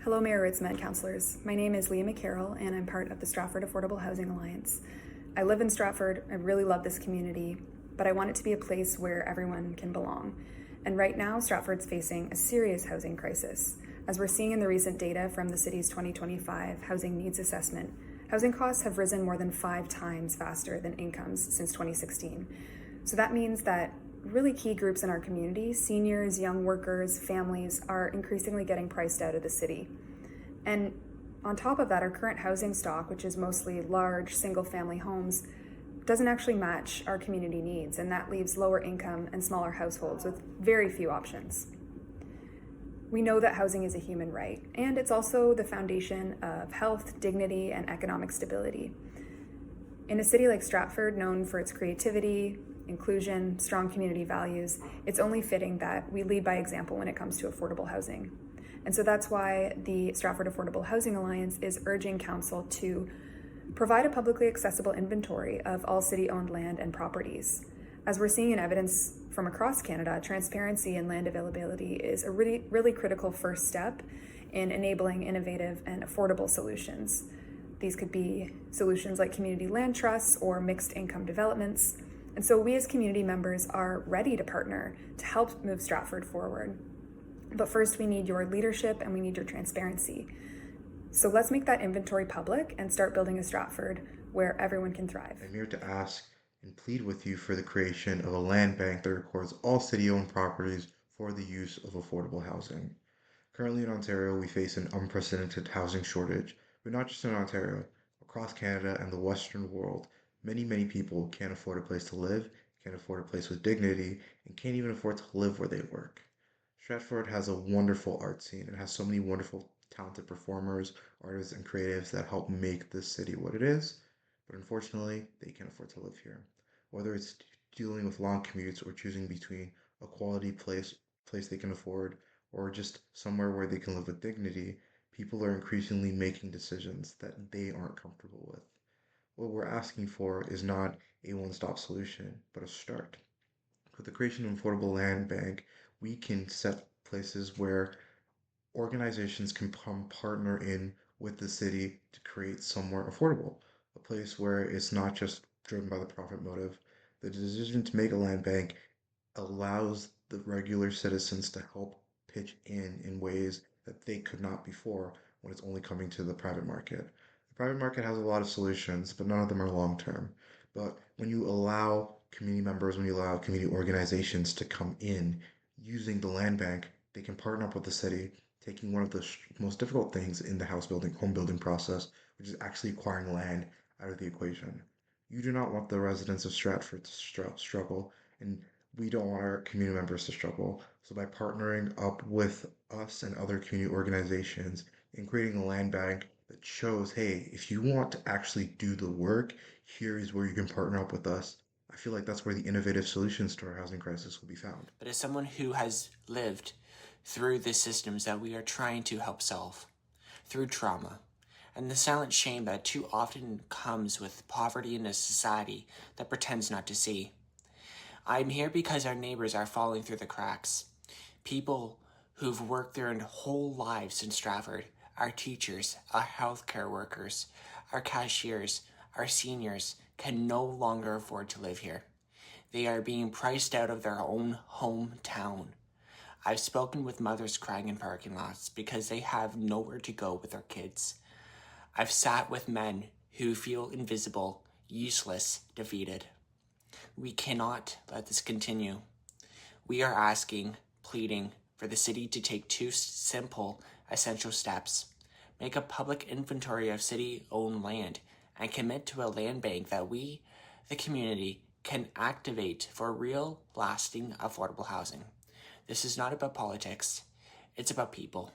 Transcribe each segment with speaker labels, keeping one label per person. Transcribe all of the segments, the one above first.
Speaker 1: Hello, Mayor Ritzma and councillors. My name is Leigha McCarroll, and I'm part of the Stratford Affordable Housing Alliance. I live in Stratford. I really love this community, but I want it to be a place where everyone can belong. And right now, Stratford's facing a serious housing crisis. As we're seeing in the recent data from the city's 2025 Housing Needs Assessment, housing costs have risen more than 5 times faster than incomes since 2016. So that means that really key groups in our community, seniors, young workers, families, are increasingly getting priced out of the city. And on top of that, our current housing stock, which is mostly large single-family homes, doesn't actually match our community needs, and that leaves lower income and smaller households with very few options. We know that housing is a human right, and it's also the foundation of health, dignity, and economic stability. In a city like Stratford, known for its creativity, inclusion, strong community values, it's only fitting that we lead by example when it comes to affordable housing. And so that's why the Stratford Affordable Housing Alliance is urging Council to provide a publicly accessible inventory of all city-owned land and properties. As we're seeing in evidence from across Canada, transparency in land availability is a really critical first step in enabling innovative and affordable solutions. These could be solutions like community land trusts or mixed income developments. And so we as community members are ready to partner to help move Stratford forward. But first we need your leadership and we need your transparency. So let's make that inventory public and start building a Stratford where everyone can thrive.
Speaker 2: I'm here to ask and plead with you for the creation of a land bank that records all city-owned properties for the use of affordable housing. Currently in Ontario, we face an unprecedented housing shortage, but not just in Ontario. Across Canada and the Western world, many people can't afford a place to live, can't afford a place with dignity, and can't even afford to live where they work. Stratford has a wonderful art scene. It has so many wonderful, talented performers, artists, and creatives that help make this city what it is, but unfortunately, they can't afford to live here. Whether it's dealing with long commutes or choosing between a quality place they can afford, or just somewhere where they can live with dignity, people are increasingly making decisions that they aren't comfortable with. What we're asking for is not a one-stop solution, but a start. With the creation of an affordable land bank, we can set places where organizations can come partner in with the city to create somewhere affordable, a place where it's not just driven by the profit motive. The decision to make a land bank allows the regular citizens to help pitch in ways that they could not before when it's only coming to the private market. The private market has a lot of solutions, but none of them are long term. But when you allow community members, when you allow community organizations to come in using the land bank, they can partner up with the city, taking one of the most difficult things in the home building process, which is actually acquiring land, out of the equation. You do not want the residents of Stratford to struggle, and we don't want our community members to struggle. So by partnering up with us and other community organizations and creating a land bank that shows, hey, if you want to actually do the work, here is where you can partner up with us. I feel like that's where the innovative solutions to our housing crisis will be found.
Speaker 3: But as someone who has lived through the systems that we are trying to help solve, through trauma, and the silent shame that too often comes with poverty in a society that pretends not to see, I'm here because our neighbors are falling through the cracks. People who've worked their whole lives in Stratford, our teachers, our healthcare workers, our cashiers, our seniors, can no longer afford to live here. They are being priced out of their own hometown. I've spoken with mothers crying in parking lots because they have nowhere to go with their kids. I've sat with men who feel invisible, useless, defeated. We cannot let this continue. We are asking, pleading, for the city to take 2 simple, essential steps. Make a public inventory of city-owned land and commit to a land bank that we, the community, can activate for real, lasting, affordable housing. This is not about politics. It's about people.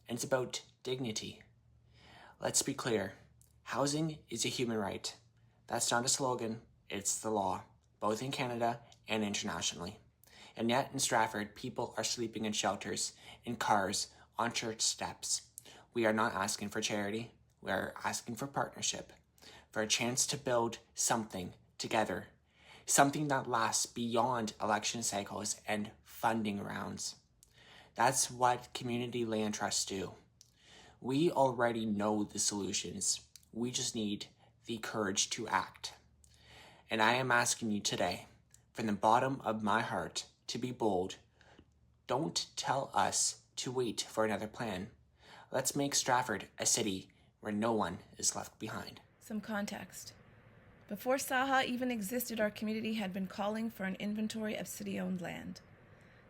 Speaker 3: And it's about dignity. Let's be clear. Housing is a human right. That's not a slogan. It's the law, both in Canada and internationally. And yet in Stratford, people are sleeping in shelters, in cars, on church steps. We are not asking for charity. We are asking for partnership, for a chance to build something together, something that lasts beyond election cycles and funding rounds. That's what community land trusts do. We already know the solutions. We just need the courage to act. And I am asking you today, from the bottom of my heart, to be bold. Don't tell us to wait for another plan. Let's make Stratford a city where no one is left behind.
Speaker 4: Some context. Before SAHA even existed, our community had been calling for an inventory of city-owned land.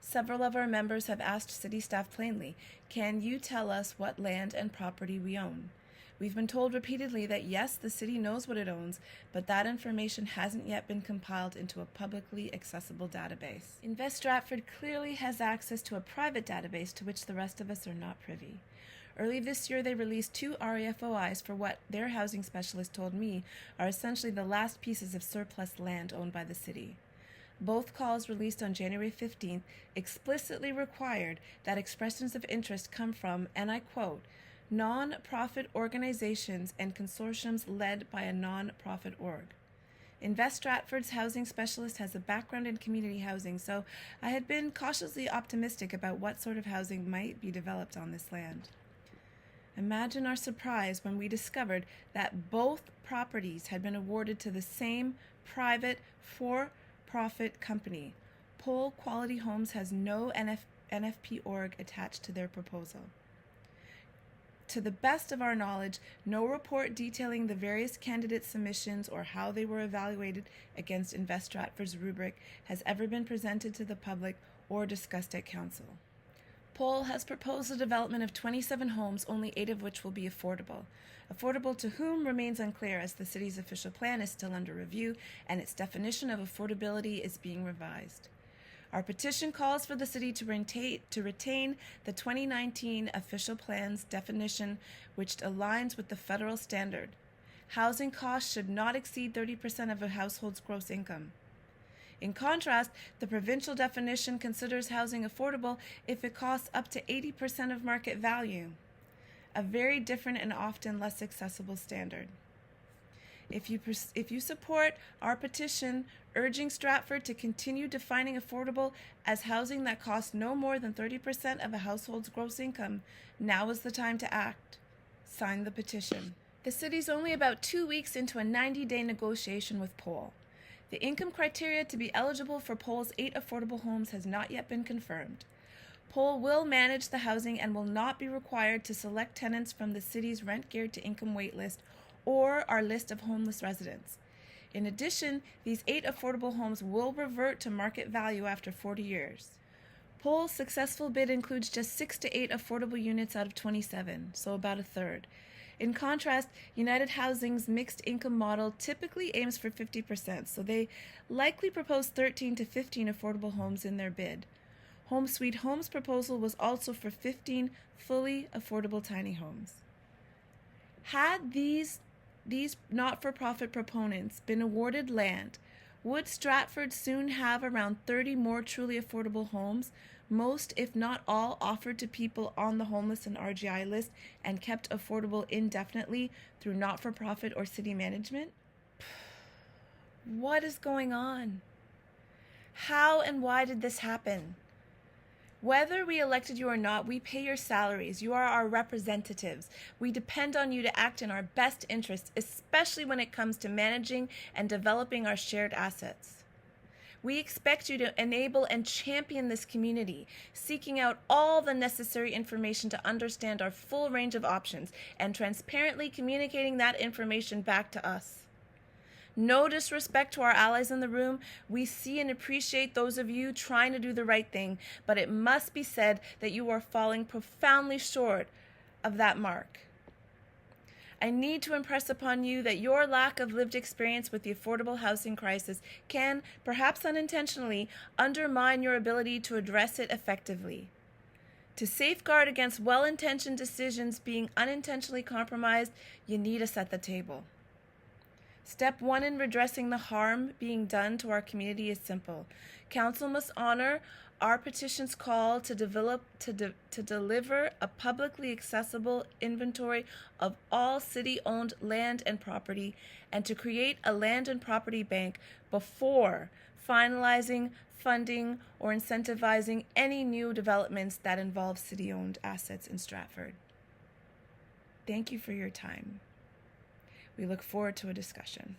Speaker 4: Several of our members have asked city staff plainly, can you tell us what land and property we own? We've been told repeatedly that yes, the city knows what it owns, but that information hasn't yet been compiled into a publicly accessible database. Invest Stratford clearly has access to a private database to which the rest of us are not privy. Early this year, they released 2 REFOIs for what their housing specialist told me are essentially the last pieces of surplus land owned by the city. Both calls, released on January 15th, explicitly required that expressions of interest come from, and I quote, non-profit organizations and consortiums led by a non-profit org. Invest Stratford's housing specialist has a background in community housing, so I had been cautiously optimistic about what sort of housing might be developed on this land. Imagine our surprise when we discovered that both properties had been awarded to the same private for-profit company. Pole Quality Homes has no NFP org attached to their proposal. To the best of our knowledge, no report detailing the various candidate submissions or how they were evaluated against Invest Stratford's rubric has ever been presented to the public or discussed at council. Pole has proposed the development of 27 homes, only 8 of which will be affordable. Affordable to whom remains unclear, as the city's official plan is still under review and its definition of affordability is being revised. Our petition calls for the city to retain the 2019 official plan's definition, which aligns with the federal standard. Housing costs should not exceed 30% of a household's gross income. In contrast, the provincial definition considers housing affordable if it costs up to 80% of market value, a very different and often less accessible standard. If you support our petition urging Stratford to continue defining affordable as housing that costs no more than 30% of a household's gross income, now is the time to act. Sign the petition. The city's only about 2 weeks into a 90-day negotiation with Pole. The income criteria to be eligible for Pole's 8 affordable homes has not yet been confirmed. Pole will manage the housing and will not be required to select tenants from the city's rent-geared-to-income waitlist or our list of homeless residents. In addition, these 8 affordable homes will revert to market value after 40 years. Pole's successful bid includes just 6 to 8 affordable units out of 27, so about a third. In contrast, United Housing's mixed income model typically aims for 50%, so they likely propose 13 to 15 affordable homes in their bid. Home Sweet Home's proposal was also for 15 fully affordable tiny homes. Had these not-for-profit proponents been awarded land, would Stratford soon have around 30 more truly affordable homes, most, if not all, offered to people on the homeless and RGI list and kept affordable indefinitely through not-for-profit or city management? What is going on? How and why did this happen? Whether we elected you or not, we pay your salaries. You are our representatives. We depend on you to act in our best interests, especially when it comes to managing and developing our shared assets. We expect you to enable and champion this community, seeking out all the necessary information to understand our full range of options and transparently communicating that information back to us. No disrespect to our allies in the room. We see and appreciate those of you trying to do the right thing, but it must be said that you are falling profoundly short of that mark. I need to impress upon you that your lack of lived experience with the affordable housing crisis can, perhaps unintentionally, undermine your ability to address it effectively. To safeguard against well-intentioned decisions being unintentionally compromised, you need to set the table. Step 1 in redressing the harm being done to our community is simple. Council must honor our petition's call to deliver a publicly accessible inventory of all city-owned land and property, and to create a land and property bank before finalizing, funding, or incentivizing any new developments that involve city-owned assets in Stratford. Thank you for your time. We look forward to a discussion.